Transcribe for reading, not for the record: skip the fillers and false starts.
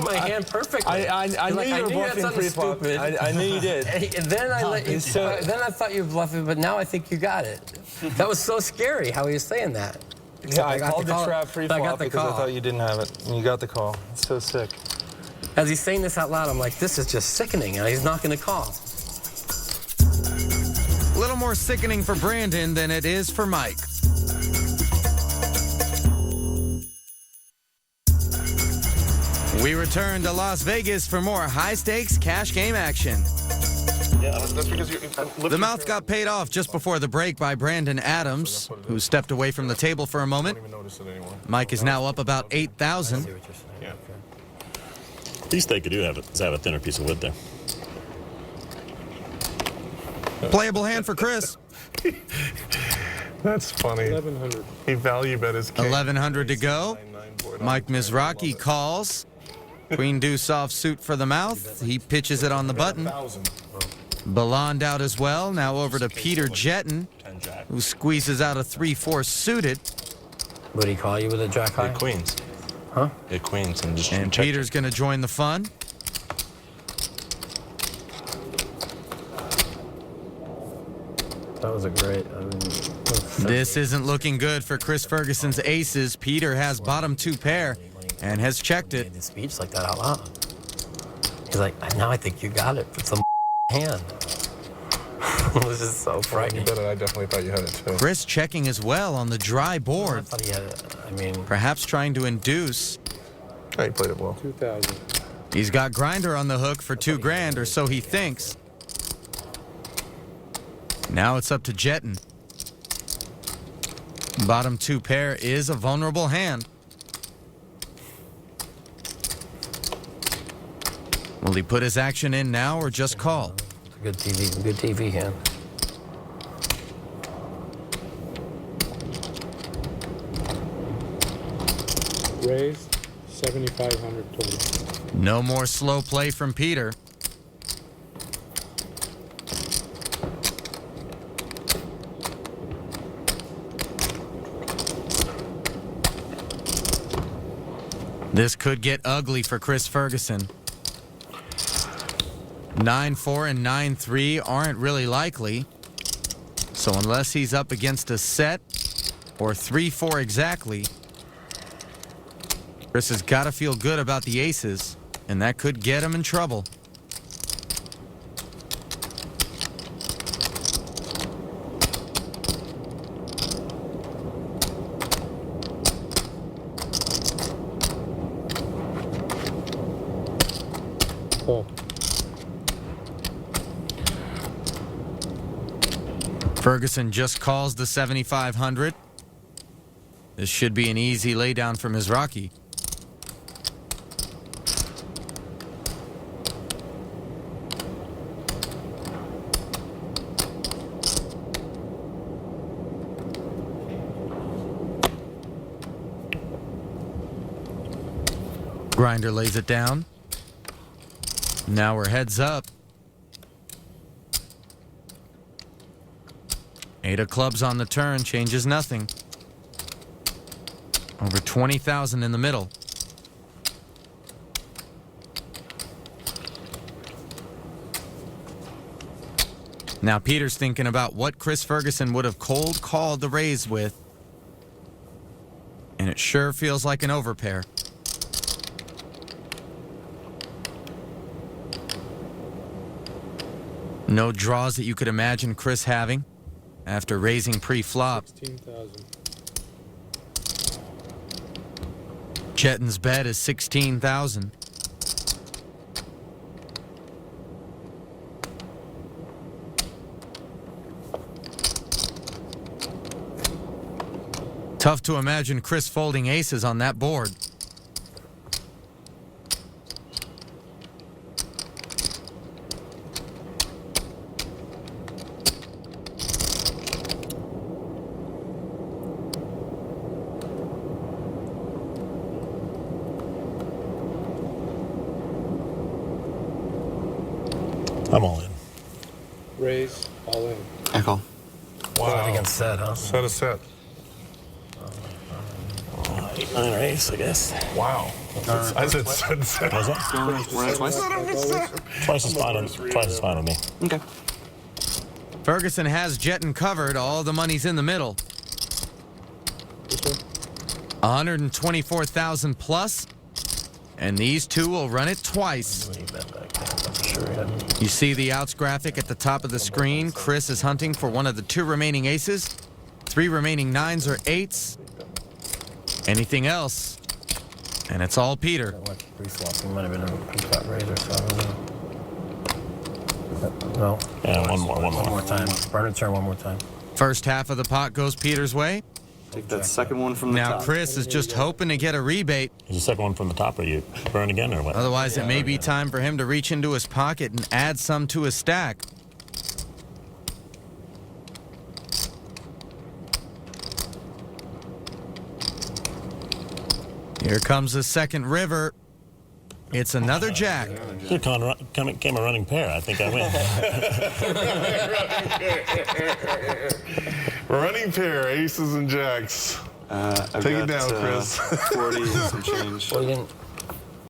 read my hand perfectly. I knew you were bluffing pre-flop. I knew you did. And then I let you. Then I thought you were bluffing, but now I think you got it. That was so scary how he was saying that. Yeah, I called the trap pre-flop because I thought you didn't have it, and you got the call. It's so sick. As he's saying this out loud, I'm like, this is just sickening, and he's not going to call. A little more sickening for Brandon than it is for Mike. We return to Las Vegas for more high-stakes cash game action. Yeah, that's because The mouth got paid off just before the break by Brandon Adams, who stepped away from the table for a moment. Mike is now up about 8,000. Yeah. Least they could do is have a thinner piece of wood there. Playable hand for Chris. That's funny. 1,100. He value bet his king. 1,100 to go. Mike Mizrachi calls. Queen deuce offsuit for the mouth. He pitches it on the button. Belland out as well. Now over to Peter Jetten, who squeezes out a 3-4 suited. Would he call you with a jack high? Hit queens. Huh? Hit queens and just And check. Peter's going to join the fun. That was a great. This isn't looking good for Chris Ferguson's aces. Peter has bottom two pair and has checked it. The speech like that out loud. He's like, now I think you got it. Put some hand. It was just so frightening. You bet it. I definitely thought you had it too. Chris checking as well on the dry I board. thought he had it. I mean, Perhaps trying to induce. Oh, you played it well. 2,000. He's got Grinder on the hook for $2,000, or so he thinks. Now it's up to Jetten. Bottom two pair is a vulnerable hand. Will he put his action in now or just call? good TV hand. Raise, 7,500 total. No more slow play from Peter. This could get ugly for Chris Ferguson. 9-4 and 9-3 aren't really likely. So unless he's up against a set or 3-4 exactly, Chris has got to feel good about the aces, and that could get him in trouble. Oh, Ferguson just calls the 7,500. This should be an easy laydown for Mizrachi. Grinder lays it down. Now we're heads up. 8 of clubs on the turn changes nothing. Over 20,000 in the middle. Now Peter's thinking about what Chris Ferguson would have cold called the raise with. And it sure feels like an overpair. No draws that you could imagine Chris having after raising pre-flop. 16,000. Jetten's bet is 16,000. Tough to imagine Chris folding aces on that board. I'm all in. Raise, all in. I call. I think it's set, huh? Set a set. 9 or ace, I guess. Wow. I said sunset. Was that? We're on twice? Twice is fine with me. Okay. Ferguson has Jetten covered. All the money's in the middle. 124,000 plus. And these two will run it twice. You see the outs graphic at the top of the screen. Chris is hunting for one of the 2 remaining aces. 3 remaining 9s or 8s. Anything else, and it's all Peter. Might have been a pre-flop raiser, so I don't know. No. Yeah, one more time. Burn turn one more time. First half of the pot goes Peter's way. Take that second one from the top. Now Chris is just hoping to get a rebate. Is the second one from the top, or you burn again, or what? Otherwise, it may be time for him to reach into his pocket and add some to his stack. Here comes the second river. It's another jack. Here came a running pair. I think I win. Running pair, aces and jacks. I've Take it got, down, Chris. 40 and some change. Well, you didn't.